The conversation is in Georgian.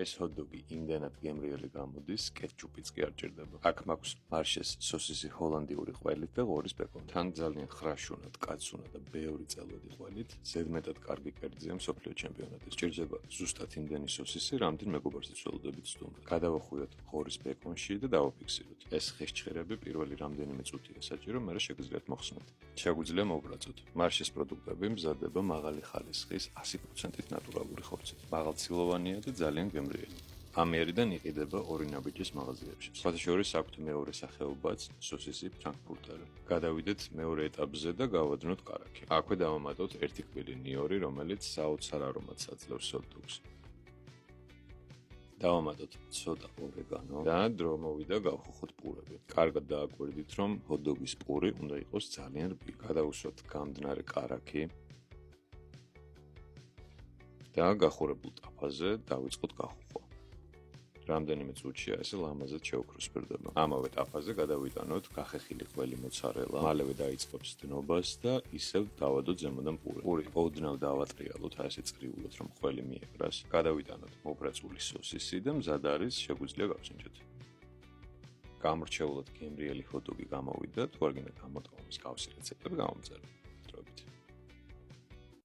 ეს ჰოთ-დოგი იმდენად გემრიელი გამოდის, კეტჩუპიც კი არ ჭირდება. აქ მაქვს მარშეს სოსისი ჰოლანდიური ყველით და ღორის ბეკონი. თან ძალიან ხრაშუნად, კაცუნად და ბევრი წელვადი ყველით, ზედმეტად კარგი კერძია მსოფლიო ჩემპიონატის. ჭირდება ზუსტად იმდენი სოსისი, რამდენ მეგობარს იცვლოდებით სტუმრად. გადავახუროთ ღორის ბეკონში და დავაფიქსიროთ. ეს ხეშჩხერები პირველი რამდენიმე წუთია საჭირო, მერე შეგიძლიათ მოხსნათ. შეგვიძლია მოვბრაწოთ. მარშეს პროდუქტები მზადდება მაღალი ხარისხის 100%-ით ნატურალური ხორცით. მაღალცილოვანია და ძალიან გემრიელი. ამიერიდან იყიდება ორი ნაბიჯის მაღაზიებში. სხვათა შორის აქვთ მეორე სახეობაც, სოსისი ფრანკფურტერი. გადავიდეთ მეორე ეტაპზე და გავადნოთ კარაქი. აქვე დავამატოთ ერთი კბილი ნიორი, რომელიც საოცარ არომატს აძლევს ჰოთ-დოგს. დავამატოთ ცოტა ორეგანო და დრო მოვიდა გავხუხოთ პურები. კარგად დააკვირდით, რომ ჰოთ-დოგის პური უნდა იყოს ძალიან რბილი. გადავუსვათ გამდნარი კარაქი და გახურებულ ტაფაზე დავიწყოთ გახუხვა. რამდენიმე წუთშია ესე ლამაზად შეუქროსფერდება. ამავე ტაფაზე გადავიტანოთ გახეხილი ყველი მოცარელა, მალევე დაიწყებს დნობას და ისევ დავადოთ ზემოდან პური. პური ოდნავ დავატრიალოთ, ასე წრიულად, რომ ყველი მიეკრას. გადავიტანოთ მობრაწული სოსისი და მზად არის, შეგვიძლია გავსინჯოთ. გამორჩეულად გემრიელი ჰოთ-დოგი გამოვიდა, თუ არ გინდა გამოტოვოს გავსი რეცეპტები გამომწერეთ.